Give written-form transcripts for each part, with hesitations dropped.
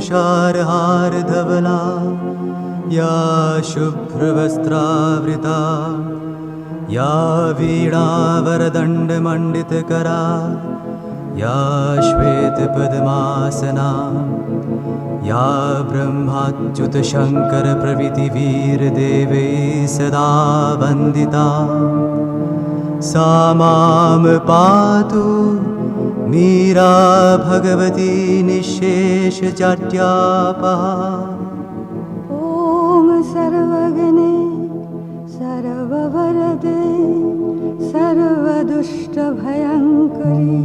तुषारहार धवला या शुभ्रवस्त्रावृता या वीणावरदण्डमण्डितकरा या श्वेतपद्मासना या ब्रह्माच्युतशङ्करप्रभृतिवीरदेवैः सदा वन्दिता सा मां पातु मीरा भगवती निःशेषजाड्यापहा। ॐ सर्वगणे सर्ववरदे सर्वदुष्टभयङ्करी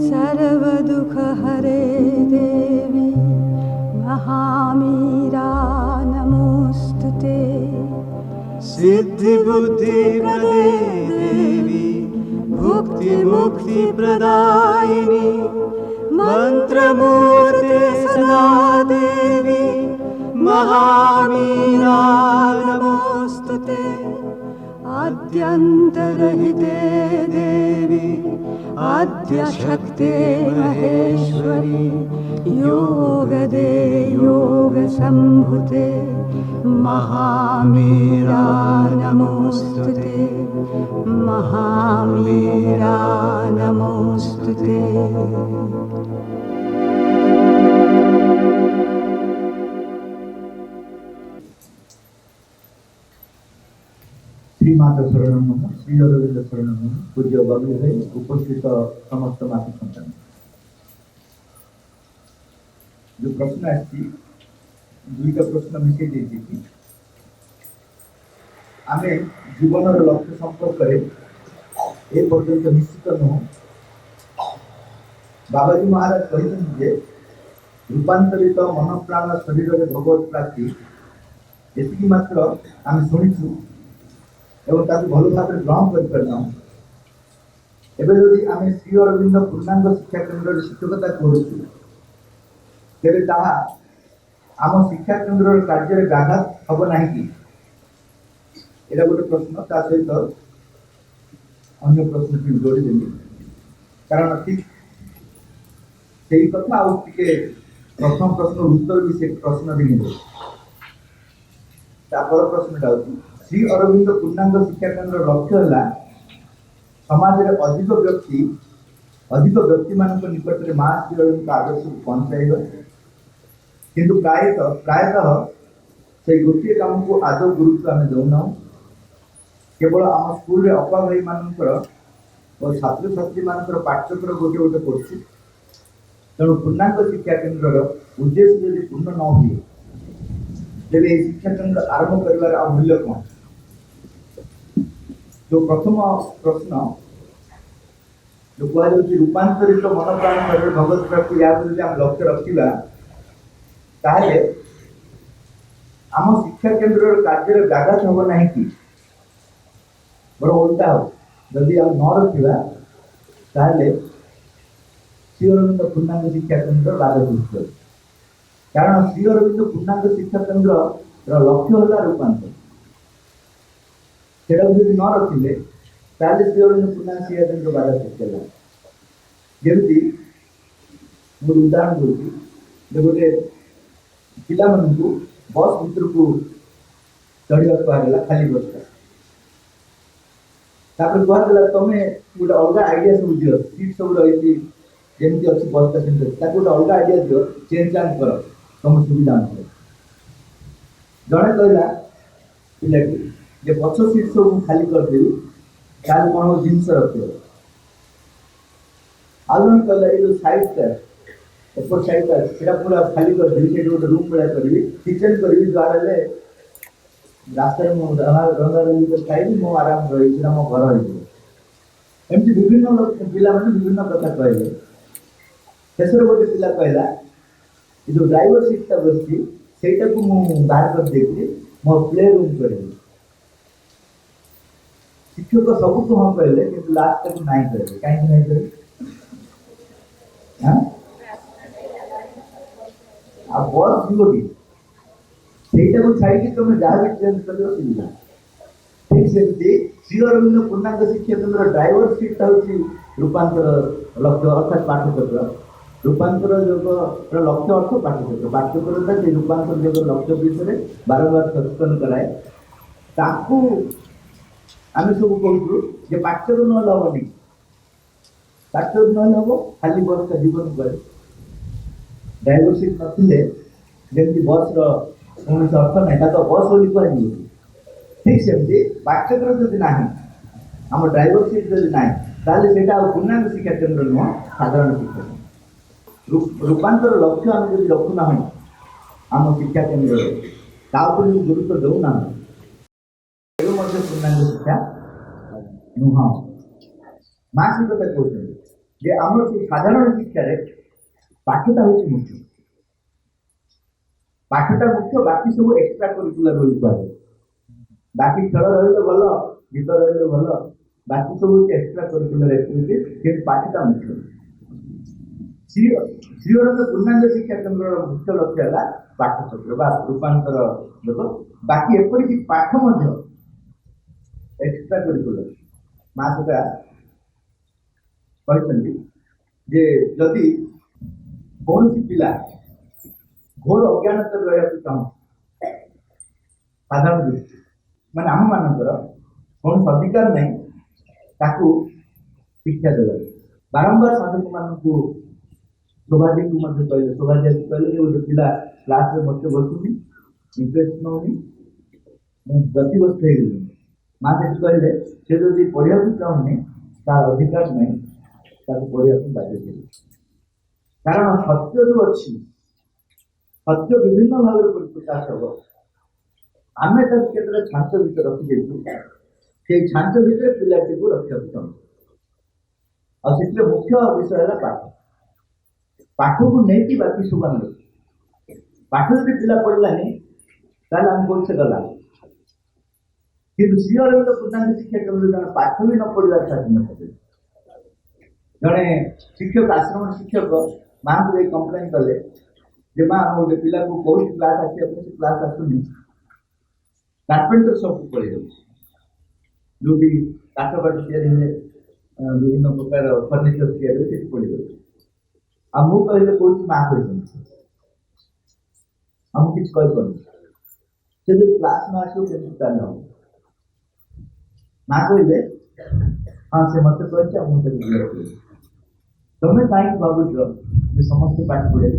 सर्वदुःखहरे देवी महामीरा नमोऽस्तुते। सिद्धिबुद्धिप्रदे देवी भुक्तिमुक्तिप्रदायिनी मन्त्रमूर्ते सदा देवी महामीरा नमोऽस्तुते। आद्यन्तरहिते देवी आद्यशक्ते महेश्वरी योगदे योगसम्भुते महामीरा नमोऽस्तुते महामीरा नमोऽस्तुते। श्रीमाता शरणम नमः, श्री अरविंद शरणम नमः। पूज्य बबली भाई उपस्थित समस्त मातृ सन्तान जो प्रश्न आसी दुईटा प्रश्न मिसे देती आमे जीवन लक्ष्य संपर्क ए पर्यंत निश्चित नुह। बाबाजी महाराज कहते रूपांतरित मन प्राण शरीर में भगवत प्राप्ति एति मात्र आम शुणु एवं ताकू भल भाव ग्रहण करना। एवं जदि आम श्री अरविंद पूर्णांग शिक्षा केन्द्र शिक्षकता करूँ तेरे ताहा आम शिक्षा केन्द्र कार्य व्याघात हम ना कि यहाँ गोटे प्रश्न ता सहित अन्य प्रश्न की जोड़ी देंगे कारण ठीक से कथा आगे प्रथम प्रश्न उत्तर भी से प्रश्न नहीं दे। प्रश्नटा होती श्री अरविंद पूर्णांग शिक्षा केन्द्र लक्ष्य है समाज में अधिक व्यक्ति मान निकट में माँ श्री अरविंद आदर्श को पहुँचाइबा किंतु प्रायतः से गोटे काम को आदौ गुरुत्व आम दौना। केवल आम स्कूल अपा भाई मानकर और छात्र छात्री मानकर पाठ्यक्रम गोटे गोटे पड़े तेणु पूर्णांग शिक्षा केन्द्र उद्देश्य यदि पूर्ण न हुए तेरे शिक्षा केन्द्र आरंभ कर मूल्य कौन। जो प्रथम प्रश्न जो कह रूपांतरित मन प्राण शरीर भगवत प्राप्ति या लक्ष्य रखा ताहले आम शिक्षा केन्द्र कार्य व्याघात हम ना कि बड़ उल्टा हो जदि आम न रखा ताहले श्री अरविंद पूर्णांग शिक्षा केन्द्र बाधा सृष्टि हो। कारण श्री अरविंद पूर्णांग शिक्षा केन्द्र लक्ष्य है रूपांतर से न रखिले ताहले श्री अरविंद पूर्णांग शिक्षा केन्द्र बाधा सृष्टि है। जमी मोर उदाहरण दूसरी गोटे पिला मानू बस भर को चढ़ा कहला खाली बस कहला तुम्हें गोटे अलग आइडिया सब दियो सीट सब रही जमी अच्छी बसटा सेमती गोटे अलग आइडिया दियो चेंज चांज कर तुम सुविधा अनुसार। जड़े कहला पिलाटी जे पछ सीट सब खाली करदेवी कौन हो जिनस रख आउ जन कहला ये जो साइडटा एपट साइडटा से पूरा खाली करदेवी से गोटे रूम भाया करी किचन करी द्वार रास्ता रंगा रंगी कर खाइबी मो आराम रही मो घर होमती विभिन्न पिला विभिन्न कथा कहले। शेष गोटे पिला कहला जो ड्राइवर सीटा बसती सेटा को बाहर कर देती मो प्ले रूम करी। शिक्षक सब को हाँ कहले कि लास्ट तक नहीं कहले कहीं नहीं कहले बस जीव कि ସେଇଟା ଛାଡ଼ିକି ତୁମେ ଯାହା ବି ଚେଞ୍ଜ କରିବ ସୁବିଧା। ଠିକ୍ ସେମିତି ଶ୍ରୀ ଅରବିନ୍ଦ ପୂର୍ଣ୍ଣାଙ୍ଗ ଶିକ୍ଷା କେନ୍ଦ୍ର ଡ୍ରାଇଭର ସିଟ୍ଟା ହେଉଛି ରୂପାନ୍ତର ଲକ୍ଷ୍ୟ ଅର୍ଥାତ୍ ପାଠଚକ୍ର। रूपांतर योग लक्ष्य अर्थ पाठ्यचक्र पाठ्यचक्रटा से रूपांतर योग लक्ष्य विषय बारंबार सचेतन कराए ताकू आम सब कहूँ जे पाठ्यचक्र न हबनी पाठ्यचक्र न हम खाली बस का जीवन करे ड्राइवर सीट नथिले जमी बस कौन अर्थ ना तो बस बोली कह ठीक सेमती पाठ्यचक्र जदि ना आम ड्राइवर सीट जदि ना ताले सेटा पूर्णांग शिक्षा केन्द्र नुह साधारण शिक्षा केन्द्र रूपांतर लक्ष्य आम जब रखुना आम शिक्षा केन्द्र गुरुत्व देना पूर्णांग शिक्षा नुह माँ से कथा कहते आम साधारण शिक्षा पाठटा हूँ मुख्य पाठटा मुख्य बाकी सब एक्सट्रा करिकुलर बोली कहे बाकी खेल रही भल गीत रही भल बाकी सब एक्सट्रा करिकुलर एक्टिविटी कि पाठटा मुख्य श्रीअरंग पूर्णांग शिक्षा केन्द्र मुख्य लक्ष्य है पाठचक्र बा रूपांतर लोक बाकी एपरिक पाठ एक्सट्रा करिकुलर माँ से कहते जदि कौन पिला घोर अज्ञात रहा चाहूँ साधारण दृष्टि मैंने आम मानकर कौन अधिकार नहीं ताकू शिक्षा देगा बारंबार साधक मानक सौभाग्य को कहले सौभाग्य कहले गोटे पिला क्लास में मत बसुनी इंटरेस्ट नौनी गतिग्रस्त हो गई माँ से कहले से जब पढ़ा चाहूनी तार अधिकार नहीं पढ़ा बाध्य कारण सत्य जो अच्छी सत्य विभिन्न भाव प्रकाश हम आम क्षेत्र छांच भितर रखी से छांच भितर पिलाटी को रखा आते मुख्य विषय है पाठ पाठ को नहीं बाकी सब आम पाठ जब पिला पढ़लानी ताल आम कौन से गला कि श्रीअरविंद पूर्णांग शिक्षा केन्द्र जन पाठ भी न पढ़ा स्वाधीन जड़े शिक्षक आश्रम शिक्षक माँ को कम्प्लेन कले जे माँ गोटे पिला को कौन क्लास आसे क्लास आसुनी कार्पेंटर सब पड़े जो भी काठ बाट या विभिन्न प्रकार फर्निचर या पड़ जाए आ मु कहले कौन माँ कही हम किसी कहीपर से जो क्लास में आसो के चल माँ कहले हाँ से मत कह मुझे तुम्हें कहीं भावुच समस्ते पाठ पढ़े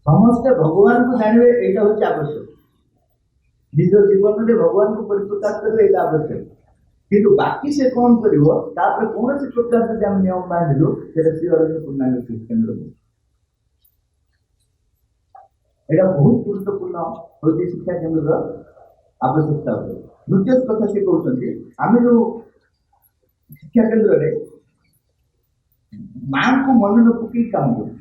समस्ते भगवान को जानवे यहाँ हूँ आवश्यक निज जीवन में भगवान को परिप्रकाश करेंगे यहाँ आवश्यक किंतु बाकी से कौन कर कौन से प्रकार से आम नियम बांधलु से श्रीअरविंद पूर्णांग शिक्षा केन्द्र यहाँ बहुत गुरुत्वपूर्ण होती शिक्षा केन्द्र आवश्यकता होती द्वितीय कथा से कहते आम जो शिक्षा केन्द्र में माँ को मन न पकई काम कर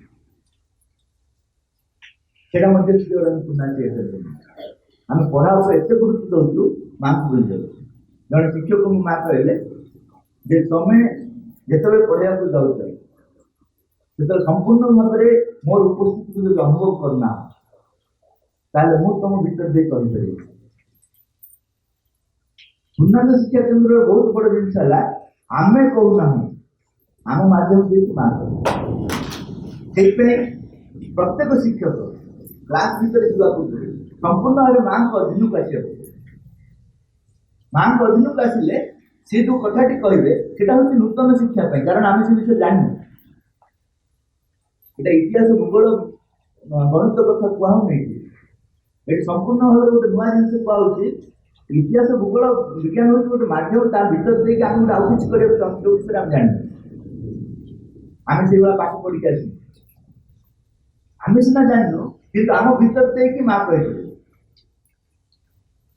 श्रीअरविंद पूर्णांग आम पढ़ा एत गुरुत्व दौचु माँ को भूल जाऊ जड़े शिक्षक को माँ कहले जे तुम्हें जिते पढ़ा जाऊच जो संपूर्ण भाव में मोर उपस्थिति को जो अनुभव करना ताले मु तुम भीतर दे कर पूर्णांग शिक्षा केन्द्र बहुत बड़ जिन है आम कहूना आम मध्यम से माँ से प्रत्येक शिक्षक क्लास भीतर जावाक संपूर्ण भाव माँ को अधीन को आस माँ को अधीन को आसिले सी जो कथाटी कहे से हूँ नूतन शिक्षापी कारण आम से विषय जानू ये इतिहास भूगोल गणित कथा कहूनी ये संपूर्ण भाव में गोटे नुआ जिन कहूँ इतिहास भूगोल विज्ञान हूँ गोटे मध्यम ता भर देख आम गोटे आउ कि विषय आम जान आम से पाठ पढ़ी आस आम सीना जानू कि आम भर देख माँ कह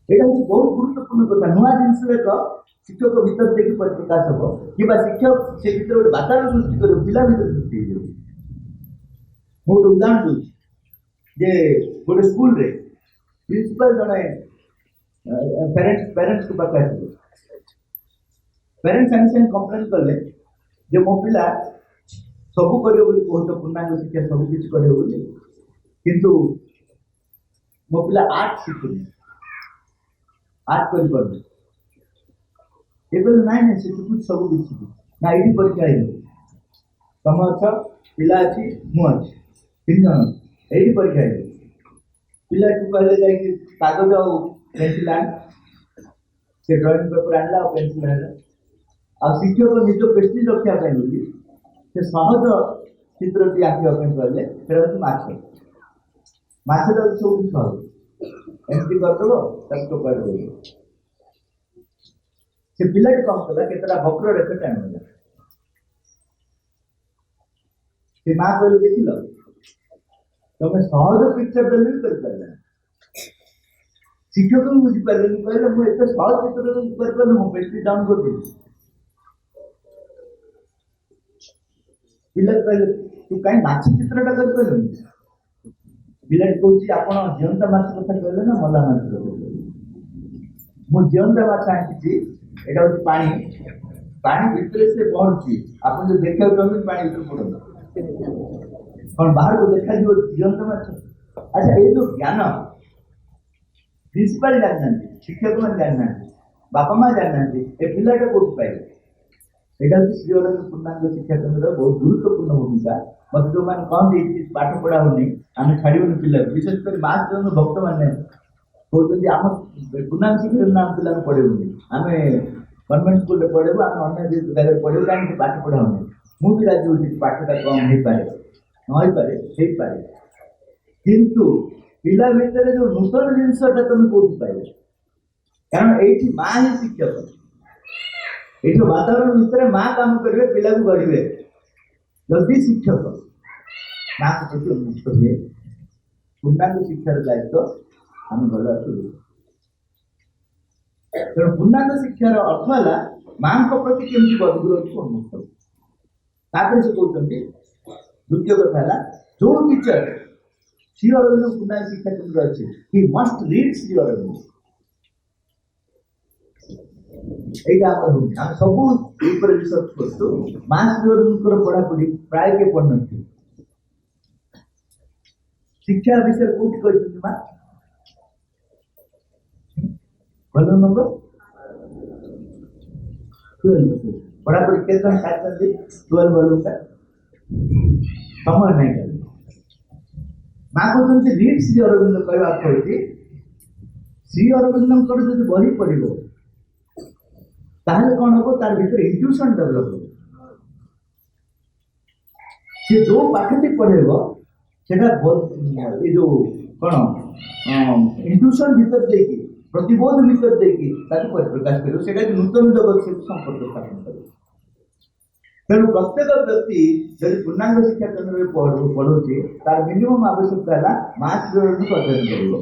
यहाँ हूँ बहुत गुरुत्वपूर्ण कथा नुआ जिन एक शिक्षक भर देखिए परिप्रकाश हम कि शिक्षक से भर गोटे वातावरण सृष्टि कर पिला भर सृष्टि हो गोटे उदाहरण दूसरी जे गोटे स्कूल रे प्रिंसिपल जड़े पेरेंट्स को पाखे आस पेरेंट्स सागे सागे कम्प्लेन कले जे मो पिला सब कर पूर्णांग शिक्षा सब किसी कर किंतु मो पिला आर्ट शिखुनी आर्ट कर ना ना से शिखु सब किसी ना ये परीक्षा तुम अच्छा पिला अच्छी मु अच्छी तीन जन यही परीक्षा है पिला कहले जाए कागज आ पेनसिल आण से ड्राइंग पेपर आणला और पेनसिल आणला आ शिक्षक निज पेस्टिज रखा बोली से सहज चित्रटी आंकिया कहले फिर माछ माछटा सब सहज एमती करदेव तक तो कर से पिला कौन कला केतटा वक्र रेखा टाइम से माँ कहले देख लो तुम सहज पिक्चर डेली कर पारे शिक्षक भी बुझीपारे कहले मुझे सहज चित्र कर मु पेस्ट्री डाउन कर दी पिला कहले तू कहीं माछ चित्रटा कर पारे पिला कहूँ आप जीवंत माछ कथा कहले ना मला माछ कथा मु जीवंत माछ आंकी एटा हूँ पानी पानी भितर से पहुंची आप जो देखा चाहते पानी भीतर पड़ो और बाहर को देखा जीवंत माछ अच्छा ये जो ज्ञान प्रिंसिपल जानना शिक्षक मैंने जानना बापा माँ जानना ए पिलाटा कौट पाइबे এটা হচ্ছে শ্রী অরবিন্দ পূর্ণাঙ্গ শিক্ষা কেন্দ্রের বহু গুরুত্বপূর্ণ ভূমিকা মতো जो कौन पाठ पढ़ा होनी आम छाड़बून पिला विशेष कर मास जो भक्त मैंने कहते आम पूर्णांग शिक्षा नाम पिला पढ़ेबूनी आम गवर्नमेंट स्कूल पढ़ेबू आम अन्य जगह पढ़ेबू कहीं पाठ पढ़ा होनी मुझे राजी हूँ पाठटा कम हो पारे किंतु पिला भितर जो नूतन जिनसा तुम कौट पाइब कारण ये माँ ही शिक्षक ये वातावरण भितर माँ काम करेंगे पिला को गढ़े जदि शिक्षक माँ को प्रति उन्मुक्त हुए पूर्णांग शिक्षार दायित्व आम भल तेणु पूर्णांग शिक्षार अर्थ है माँ प्रति केमती गभीर को उन्मुक्त तापर से कहते द्वितीय कथा है जो टीचर श्री अरविंद पूर्णांग शिक्षा केंद्र अच्छे ही मस्ट रीड श्री अरविंद सब रिसर्च कर मास पढ़ापढ़ी प्राय के पढ़ न शिक्षा विषय कौट कहते माँ भल नंबर 12 पढ़ापढ़ी के 12 भल का समय नहीं कर माँ कहते रीड श्री अरविंद कहवा कही श्री अरविंद जो बही पढ़ ताहले कौन हम तार भीतर इंट्यूशन डेवलप हो से जो पाठटी पढ़ेब सेटा ये जो कौन इंट्यूशन भीतर देकी प्रतिबोध भीतर देकी ताकि प्रकाश करियो सेटा नूतन जगत से संपर्क स्थापन करियो तेणु प्रत्येक व्यक्ति यदि पूर्णांग शिक्षा केंद्र में पढ़ुचे तार मिनिमम आवश्यकता है मास को अध्ययन करियो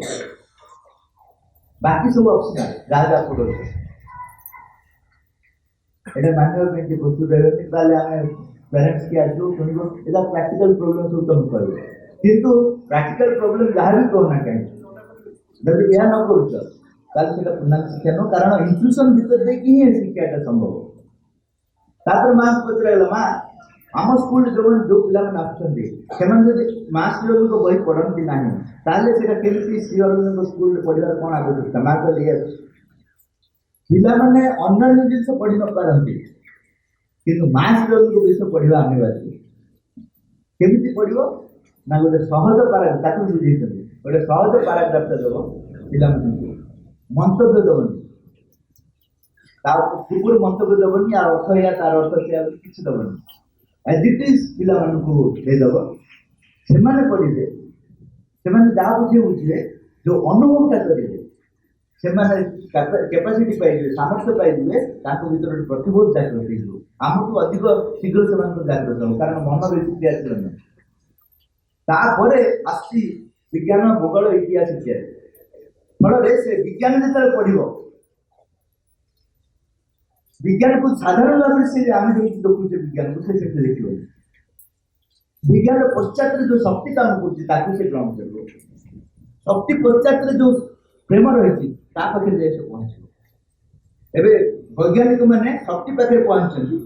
बाकी सब ऑप्शनल जहाँ पढ़ो এটা মানব মেন্টি প্রস্তুত হবে তাহলে আমি প্যারেন্টস কি আসবো শুনবো এটা প্র্যাকটিক্যাল প্রবলেম সব তুমি করবে কিন্তু প্র্যাকটিক্যাল প্রবলেম যাহা भी কहो না কেন যদি ইয়া ন করছ তাহলে সেটা পূর্ণাঙ্গ শিক্ষা ন কারণ ইনক্লুশন ভিতর দেখি ହିଁ শিক্ষাটা সম্ভব তারপর মা পত্রাইলা মা ଆମ ସ୍କୁଲ जो ପିଲାମାନେ ଆସୁଛନ୍ତି ସେମାନେ ଯଦି ମାସ୍ ଲେବୁଲର ବହି ପଢ଼ନ୍ତି ନାହିଁ ତାହେଲେ ସେଟା କେମିତି ଶ୍ରୀ ଅରବିନ୍ଦଙ୍କ ସ୍କୁଲରେ ପଢ଼ିବାର କ'ଣ ଆବଶ୍ୟକତା ମା କହିଲେ पिलाने अन्य जिन पढ़ी न पारती कि मास लेवल विषय पढ़ा अनिवार्य केमी पढ़ो ना गोटे सहज पाराग्राफ बुझे गोटे सहज पाराग्राफ देव पिला मंतव्य देवनी पूर्व मंतव्य देवनी यार अर्थ या तार अर्थ से किसी देवनी एज इट इज पिला देदेव से पढ़े से जहाँ बुझे बुझे जो अनुभवटा करेंगे से कैपेसिटी पाइबे सामर्थ्य पाइबे भीतर प्रतिबोध जागृत हो आमको अधिक शीघ्र से जागृत हो कारण मन बेसिक आसपर आसी विज्ञान भूगोल इतिहास इत्यादि फल से विज्ञान जो पढ़ विज्ञान को साधारण भाव से आम जो देखुचे विज्ञान को से देख विज्ञान पश्चात जो शक्ति काम कर ग्रहण कर शक्ति पश्चात जो प्रेम रही पाखे जाए पहुंच एवं वैज्ञानिक मैंने शक्ति पाखे पहुंचती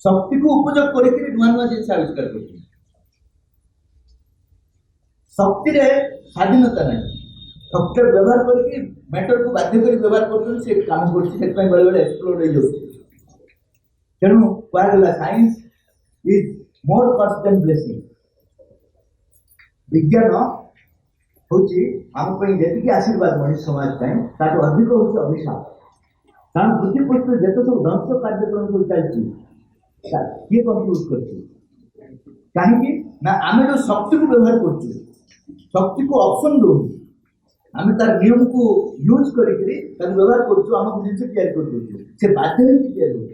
शक्ति को उपयोग करके नुआ नुआ जिन आविष्कार कर शक्ति स्वाधीनता नहीं शक्ति व्यवहार करके मैटर को बाध्य कर व्यवहार कर काम कर बेले बेले एक्सप्लोर हो तेणु कह science is more curse than blessing विज्ञान होची आम पई जेतिकी आशीर्वाद मनुष्य समाज पई ताटो अधिक होची अभिशाप कारण पृथ्वी पृष्ठ जेते सब ध्वंस कार्यक्रम सब चलती किए कंट्रोल करती कहीं ना आम जो शक्ति को व्यवहार करछे शक्ति को ऑप्शन दो आम तार नियम को यूज करके व्यवहार कर जिन तैयारी कर से बाध्य तैयारी हो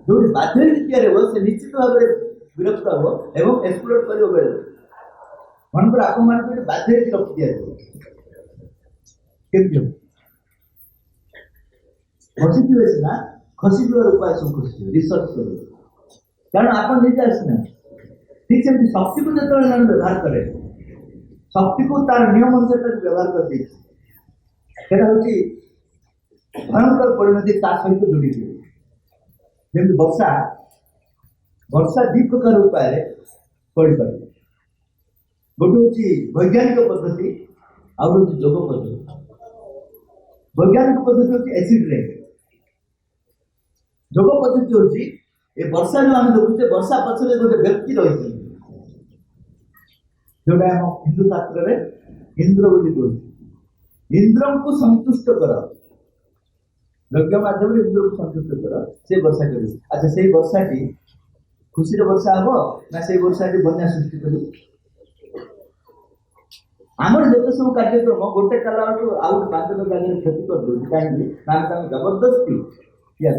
जो बाध्य तैयारी हो से निश्चित भाव में विरक्त हो एवं एक्सप्लोर कर बेले मनकर आप बाध्य शक्ति तैयारी हो खसी ना खसी उपाय सब खसी रिसर्च कर कारण आप निजे आसना ठीक से शक्ति को जो व्यवहार करे शक्ति को तार नियम अनुसार व्यवहार कर दी भयंकर परिणति सहित जोड़ी जमी वर्षा वर्षा दु प्रकार उपाय पड़ पारे गोटे हूँ वैज्ञानिक पद्धति आउ हूँ जोग पद्धति वैज्ञानिक पद्धति हूँ एसिड रेन जोग पद्धति हूँ ये वर्षा जो आम देखुचे वर्षा पछरे गोटे व्यक्ति रही जोटा आम हिंदू शास्त्र में इंद्र बोली कहते इंद्र को संतुष्ट कर यज्ञ माध्यम इंद्र को संतुष्ट कर से वर्षा कर अच्छा से वर्षा टी खुशी वर्षा हम ना से वर्षा टी बन्या सृष्टि कर आमर जो सब कार्यक्रम गोटे कला आउ 5 जगह क्षति कर दे कहीं जबरदस्ती किया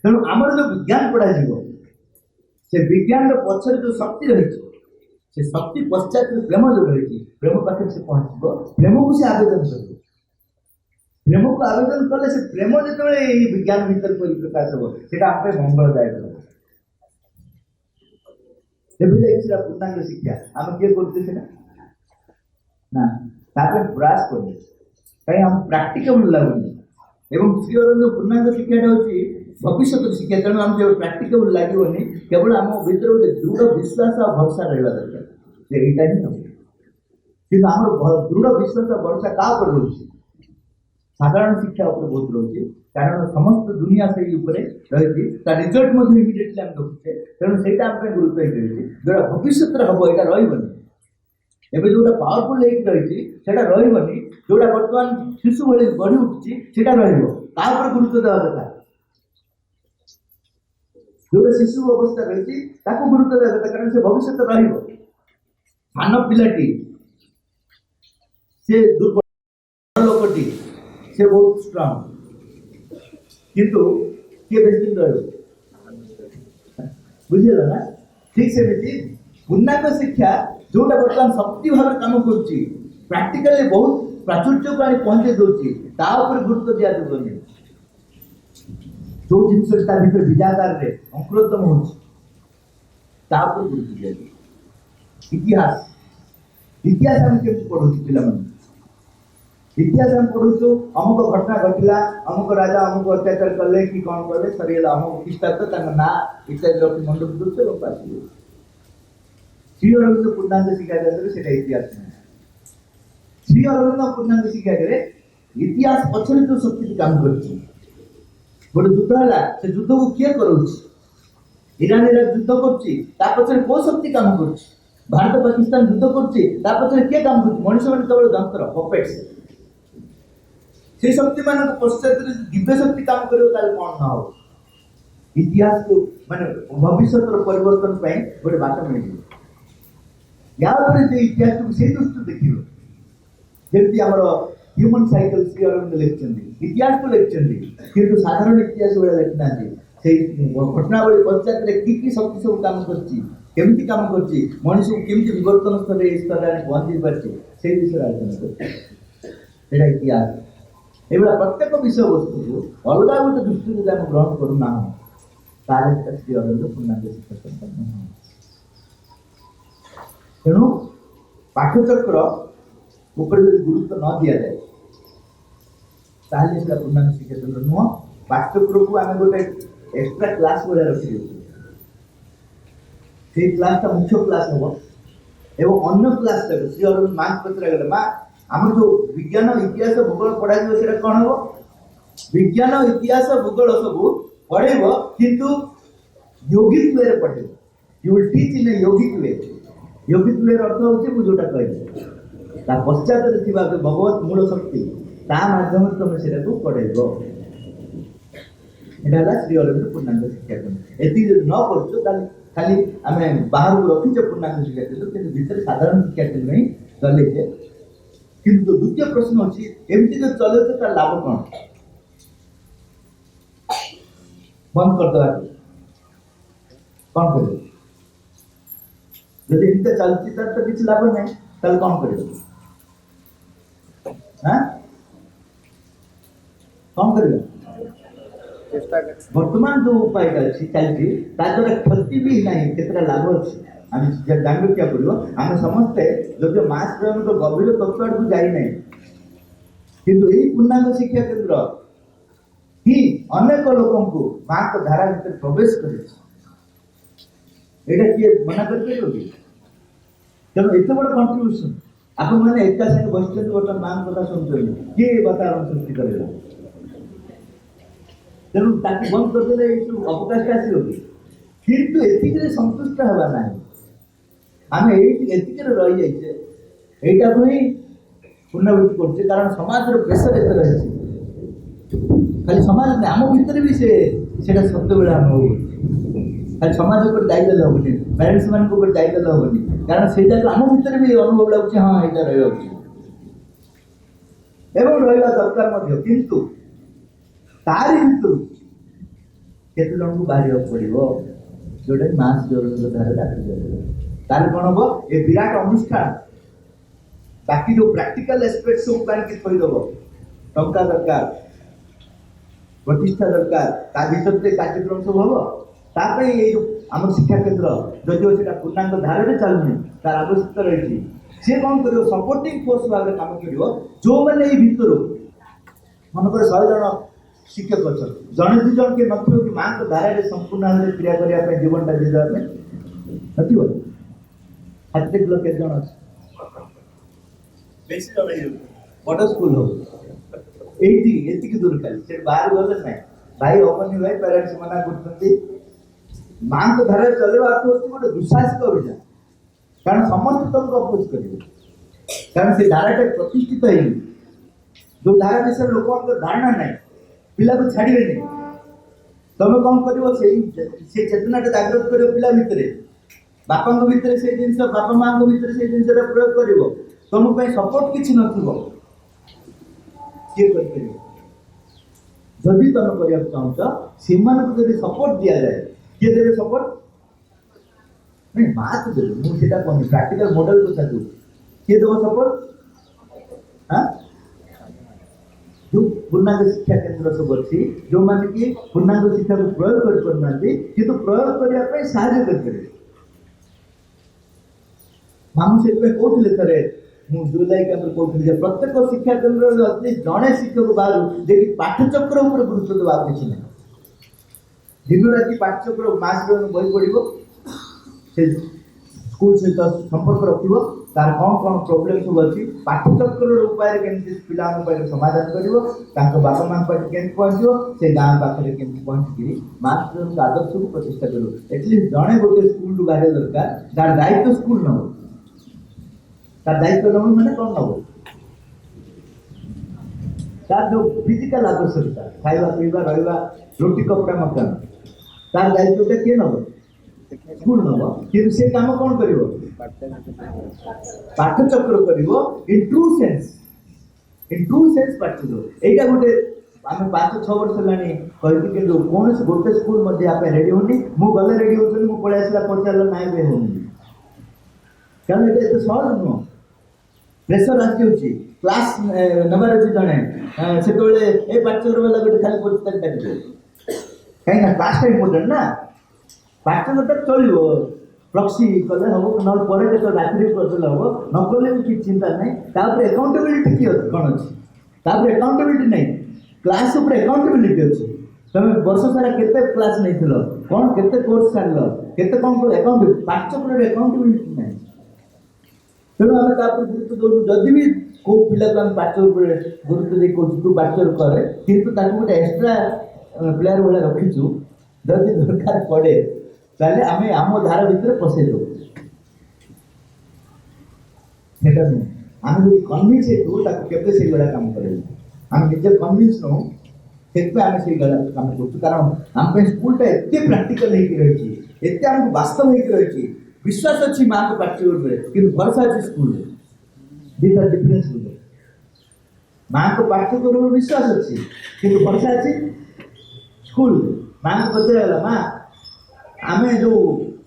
तेणु आमर जो विज्ञान पढ़ा से विज्ञान पछरे जो शक्ति रही से शक्ति पश्चात प्रेम जो रही प्रेम पाखे से पहुंचब प्रेम को से आवेदन कर प्रेम को आवेदन कले से प्रेम जो विज्ञान भीतर परिप्रकाश हो मंगलदायक हो पूर्णांग शिक्षा आम किए करते ना प्रयास कर कहीं आम प्राक्टिकल लगुनि एवं श्री अरविंद पूर्णांग शिक्षा हूँ भविष्य शिक्षा तेणु आम जो प्राक्टिकल लगे केवल आम भर गोटे दृढ़ विश्वास और भरोसा रहा दरकार यहीटा ही हम कि दृढ़ विश्वास और भरोसा क्या रोचे साधारण शिक्षा बहुत रोचे कारण समस्त दुनिया से रही रिजल्ट इमिडिएटली आम देखुचे तेणु से गुरुत्व रही जो भविष्य हम यहाँ रही एवं जो पावरफुल रही रही जोटा बर्तमान शिशु भाई बढ़ी उठी से गुरुत्व देवा कथा जो शिशु अवस्था रही गुरुत्व देवा कथा कारण से भविष्य सान पिलाटी से दुर्बल लोकटी से बहुत स्ट्रांग किंतु किए बेस दिन रही बुझेगा ना ठीक से पूर्णांग शिक्षा जोटा बर्तमान शक्ति भाव कम कर प्राक्टिकली बहुत प्राचुर्य को आनी पहुंचे दूसरी गुरुत्व दिया जाए जो जिन भर बीजागार अंकुरोत्तम हो गुरुत्व दिया इतिहास इतिहास आम के पढ़ु पिला इतिहास आम पढ़ु अमुक घटना घटला अमुक राजा अमुक अत्याचार कले कि कौन कले सरीगला अमुक ख्रीष्टाब्द ना इत्यादि रखी मंडप दूसरे लोक आस श्री अरविंद पूर्णांग शिक्षा से इतिहास श्री अरविंद पूर्णांग शिक्षा इतिहास पछरे जो शक्ति काम कर गोटे युद्ध है से युद्ध को किए कर ईरान इराक युद्ध कर कौ शक्ति काम कर भारत पाकिस्तान युद्ध कर किए काम कर मनुष्य मैंने केवल जंत्र पपेट्स से शक्ति मान पश्चात दिव्य शक्ति काम कर कौन ना हो इतिहास को माने भविष्य परिवर्तन गोटे बाट मिल याद इतिहास को से दृष्टि देखिए जमी आम ह्यूमन साइकिल श्री अरविंद लिखिं इतिहास को लिखिं किंतु साधारण इतिहास भाई लिखि ना से घटनावली पश्चात कि शक्ति सब काम करमी काम कर मनीष को केमी विवर्तन स्तर स्तर पहुंची पार्टी से विषय आलोचना कर इतिहास ये प्रत्येक विषय वस्तु को अलग गोटे दृष्टि जब आम ग्रहण करूना श्री अरविंद पूर्णांग शिक्षा संपन्न तेणु पाठचक्र ऊपर गुरुत्व न दि जाए ताहले पूर्णांग शिक्षा नुह पाठचक्र को आम गोटे एक्सट्रा क्लास भाया रखी से क्लास मुख्य क्लास हम एवं अन्य क्लास श्री अरविंद माँ पचरा गले माँ आम जो विज्ञान इतिहास भूगोल पढ़ा से कौन हम विज्ञान इतिहास भूगोल सब पढ़ेब किंतु योगित्व पढ़ेब यू विल टीच इन ए योगिक वे। योगिक वे अर्थ होची मु जोटा कहली ता पश्चात रे थिबा भगवत मूल शक्ति ता माध्यम से तुम सेटा को पढ़ेबो। एटा ला श्री अरविंद पूर्णांग शिक्षा केंद्र। एति जदि न करछो ताले खाली आमे बाहर को रखिछे पूर्णांग शिक्षा केंद्र किंतु भीतर साधारण शिक्षा केंद्र नहीं चले जे। किंतु द्वितीय प्रश्न अछि एमति जो चले तो तार लाभ कोन? बंद कर दवा कौन करे? यदि इनका चलती तर तो किसी लाभ नहीं तल कौन करे? हाँ कौन करेगा? वर्तमान जो उपाय चलती ताद्वारा क्षति भी नहीं केतरा लाभ अच्छी आम जानवे क्या पड़ो आम समस्ते जो मास प्रेम तो गभीर तत्व आड़ को जाई नहीं किंतु यही पूर्णांग शिक्षा केंद्र ही अनेक लोगों को माँ को धारा भीतर प्रवेश करे किए मना करते तेणु एत बड़ कंट्रीब्यूशन आप मैंने एका संगे बस गोटे माँ कथा शुणुं किए वातावरण सृष्टि करेगा तेणु ताकि बंद करदे अवकाश आसो किंतु एतिक संतुष्ट हवा ना आम एतिक रही जाइए यहीटा को ही पुनरावृत्ति करछे कारण समाज प्रेसर एत रही खाली समाज में आम भीतर भी सेटा सत्य बेला अनुभव खाली समाज ऊपर दायित्व हेनी पेरेंट्स मान दायित्व हेनी कारण से आम भीतर भी अनुभव लगुच हाँ यहाँ रही रहा दरकार किंतु तारी भीतर केते जन को बाहर पड़ो जोटा मास धारा डाक तार कौन हम ये विराट अनुष्ठान बाकी जो प्रैक्टिकल एस्पेक्ट सब काढ़ी थईदेव टंका दरकार प्रतिष्ठा दरकार ता भीतर कार्यक्रम सब हम आम शिक्षा केन्द्र जदिव से पूर्णांग धारे चलुनी तार आवश्यकता रही सी कौन कर सपोर्टिंग फोर्स भाव में काम कर जो मैंने भीतर मनकर 100 जन शिक्षक अच्छा जड़े दु जन के नथिबो कि मां को धारा संपूर्ण भाव में क्रिया करने जीवन टा जीवा नथिबो हाथ लोग के जन बेसी जन बड़ स्कूल हो एटी एतिक दूर खाली से बाहर गले ना भाई अमनी भाई पेरेंट्स मना करते मां को धारा चलेवा अर्थ होची गोटे दुशासित अभियान कारण समस्त तुमको अपोज करेंगे कारण से धाराटा प्रतिष्ठित है जो धारा विषय लोक धारणा ना पिला को छाड़े नहीं तुम कौन कर से चेतनाटा जागृत कर पिला भितर बापा भितर से जिन बापा माँ भितर से जिन प्रयोग कर तुम सपोर्ट किसी नथिबो किए कर जदि तुम करने चाहूँ से सपोर्ट दि जाए किए देवे सपोर्ट नहीं बात देवे मुझे कहनी प्रैक्टिकल मॉडल को चाहूँ किए देव सपोर्ट हाँ जो पूर्णांग शिक्षा केन्द्र सब अच्छी जो मैंने कि पूर्णांग शिक्षा को प्रयोग कर पारना किंतु प्रयोग करने साहय करें मामू से कहते थे मुझे जुलाई कैंप कहते प्रत्येक शिक्षा केन्द्र एटलिस्ट जड़े शिक्षक बाहर जे पाठचक्र उपर गुरुत्व देवा किसी ना दिन राति पाठचक्र मास बही पड़ो से स्कूल सहित संपर्क रखिब तार कौन कौन प्रोब्लेम सब अच्छी पाठचक्र उपाय केमती पिला समाधान कर बापा माँ पाखे केमती पहुँचो से गाँव पाखे केमती पहुँचिकी मास्टर आदर्श को प्रतिष्ठा कर एटलिस्ट जड़े गोटे स्कूल टू बाहर दरकार तार दायित्व स्कूल नब तार दायित्व नब मैंने कौन नब तार जो फिजिकल आवश्यकता खावा पीवा रहा रोटी कपड़ा मकान तार दायित्व किए नब स्कूल नब कि से काम कौन कर पाठचक्र कर इन ट्रू सेंस पाठचक्र यहीटा गोटे आम 5-6 वर्ष है कही कौन गोटे स्कूल रेडी होनी मुझे गले रेडी होती मुझे पलि आसला पचार ना भी होनी कारण ये एत सहज नुह प्रेसर आसी क्लास नबार अच्छे जड़े से ए पाठचक्र वाला गोटे खाली पचार कहीं क्लासटा इम्पोर्टेंट ना पाठचक्र चलो प्रक्सी कले हम ना रात्रि करदे हम नकले भी किसी चिंता नहीं अकाउंटेबिलिटी किए कौन अच्छी अकाउंटेबिलिटी नहीं क्लास उपर अकाउंटेबिलिटी अच्छी तुम वर्ष सारा केते क्लास नहीं कौन केते कोर्स छाड़ केते कौन अकाउंट पाठचक्र अकाउंटेबिलिटी नहीं तेणु आम गुरुत्व दौर जदि भी कौ पिला को पाठचक्र गुरुत्व दे तू पाठचक्र करे कि गोटे एक्सट्रा प्लेयर भाया रखीचु जदि दरकार पड़े ताले आमे आम धारा भितर पसई दो सेटा नु आमे जो कन्विंस हेतु ताको केबे से गडा काम करे आमे निजे कन्विंस नो सेट पे आमे से गडा काम करछु कारण हम पे स्कूल टा एते प्रैक्टिकल हे कि रहै छी एते हम वास्तव हे कि रहै छी विश्वास अछि मां को पाठ्य रे किंतु भरोसा अछि स्कूल रे दिस डिफरेंस हो मां को पाठ्य करू विश्वास अछि किंतु भरोसा अछि स्कूल मां को पचराला मां आमे जो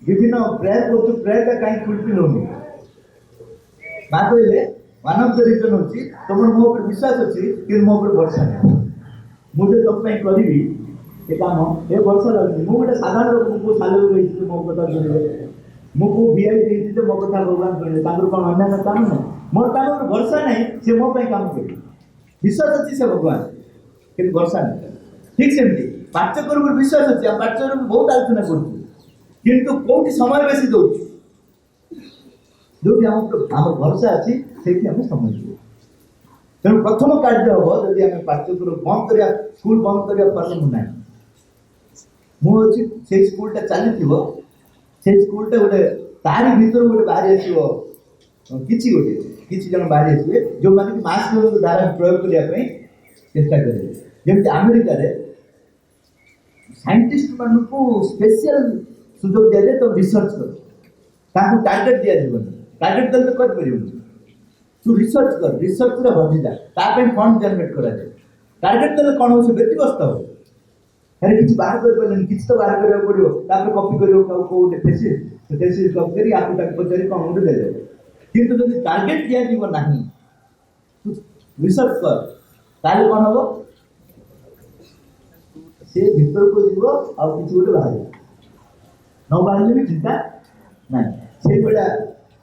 विभिन्न प्रेयर करछु प्रेयर का काई फुलफिल होनी मां कहले वन ऑफ द रीजन होची तमर मो पर विश्वास अछि कि मो पर भरोसा नै मुझे तुम पे करबी ए काम ए भरोसा लगनी मो गोटे साधारण लोक को साले गई मो कथा सुनिबे मो को बीआई देती तो मो कथा भगवान सुनिबे तांकर कोन अन्य काम नै मोर काम पर भरोसा नै से मो पे काम करे विश्वास अछि से भगवान कि भरोसा नै ठीक सेमती पाठ्यक्रम पर विश्वास अछि हम पाठ्यक्रम बहुत आलोचना करछु किंतु कोठी समय बेसी दउछु जो हम भरोसा अच्छी से हम समझ तेणु प्रथम कार्य हम जदि आम पाठ्यक्रम बंद करिया स्कूल बंद करिया परम ना मुझे से स्कूलटा चली से स्कूलटा गोटे तारी भीतर गोटे बाहरी आसो किसी गोटे किसी जन बाहरी आसवे जो मैंने मास्क धारा प्रयोग करने चेष्टा करेंगे जमी अमेरिका साइंटिस्ट मान को स्पेशल सुजोग दिया जाए तो रिसर्च कर टार्गेट दिया टार्गेट देले तो कर परिबो तू रिसर्च कर रिसर्च रे भजी जा ता पे फंड जनरेट करा जाए टार्गेट देले कोन होसे व्यक्तिगत हो अरे किछ बाहर कर पड़न किछ तो बाहर करे पड़ियो ता पे कॉपी करियो को थेसिस कॉपी करी आपको तक पचरी कोन उड़ दे दे किंतु जदि टार्गेट दिया जीव नाही तू रिसर्च कर ताले कोन हो से भीतर को जीव आ किछ उड़ बाहर न बाहर भी चिंता नहीं से बड़ा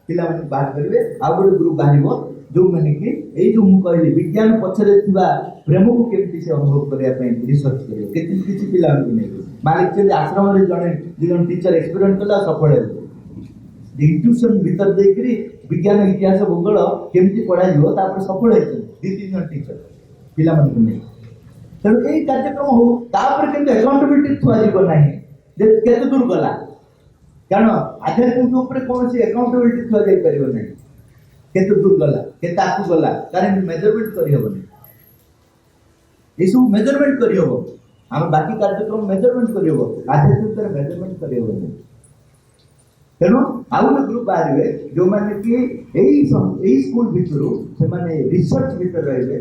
पिला मन बात करिवे आ गोटे ग्रुप बाहरिबो जो माने कि एई जो मु कहली विज्ञान पछरे थिबा प्रेम को केमति से अनुभव करिया पे रिसर्च करियो केति किछि पिला मन नै मालिक जे आश्रम रे जने जन टीचर एक्सपेरिमेंट कला सफल हे इंट्यूशन भीतर देखरी विज्ञान इतिहास भूगोल केमति पढ़ा जिवो तापर सफल हे दी तीन जन टीचर पिला मन नै तेणु एई कार्यक्रम हो तापर केमति अकाउंटेबिलिटी थुआ जिवो नाही जे केते दूर गला कारण आध्यात्मिक ऊपर कौन सी अकाउंटेबिलिटी थोड़ा जाई परिबो नै केते दूर गला केते आकु गला कारण मेजरमेंट करि हबो नै ए सब मेजरमेंट करि हबो हम बाकी कार्यक्रम मेजरमेंट करि हबो आध्यात्मिक तर मेजरमेंट करि हबो नै तेनो आउ ग्रुप बाहरिवे जो माने कि एई स्कूल भितरु से माने रिसर्च भीतर रहबे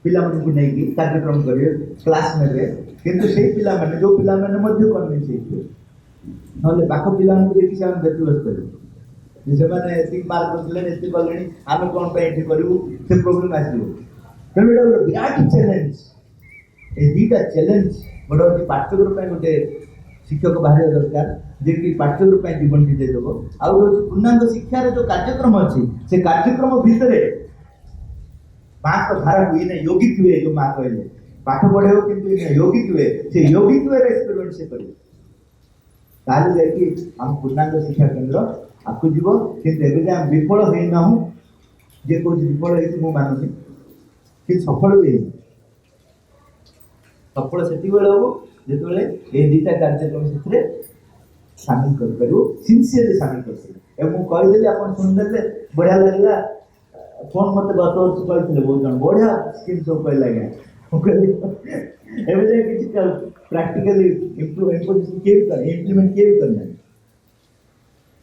पिला मन को नै कि कार्यक्रम करिवे क्लास नेबे किंतु सेई पिला माने जो पिला माने मध्य कन्विंस हेतु नले बाको पिला को देखि से हम व्यतिव्यस्त करू जे माने एतिक मार्क रखले एति कलेनी आमे कोन पे एठी करू से प्रॉब्लम आसीबो तेणु एटा गोटे विराट चैलेंज ए दीटा चैलेंज बड़ होती पाठ्यक्रम पे गोटे शिक्षक बाहर दरकार जे कि पाठ्यक्रम पे जीवन दे देबो आ गोटे पूर्णांग शिक्षा रे जो कार्यक्रम अछि से कार्यक्रम भितरे बात तो धारा हुई ने योगिक हुए जो मां कहले पाठ पढेओ किंतु योगिक हुए से योगिक हुए एक्सपेरिमेंट से करियो ताले जाकि हम पूर्णांग शिक्षा केंद्र आपको जीव किंतु एबे जे हम विफल होई ना हूं जे को विफल है मु मानुनी कि सफल भी सफल सेति बेले हो जेतले ए दीटा कार्यक्रम सेतरे शामिल कर करू सिंसियरली शामिल कर से ए मु कहि देली अपन सुन देले बढ़िया लागला फोन मते गत वर्ष कहिथिले बहुत जन बढ़िया स्किल सब कहि लागे एबे जे किछ प्रैक्टिकली इम्प्लीमेंट केव करना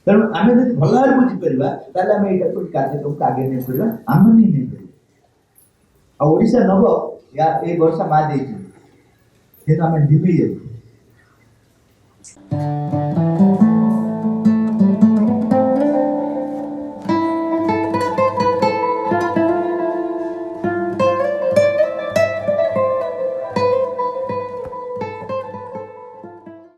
तेणु आम जब भल भाव बुझीपर ताले आम यहाँ कोई कार्यक्रम आगे नहीं पड़ा आम नहीं पड़ा आशा नब या ए वर्ष माँ दे आम ढिमी जाए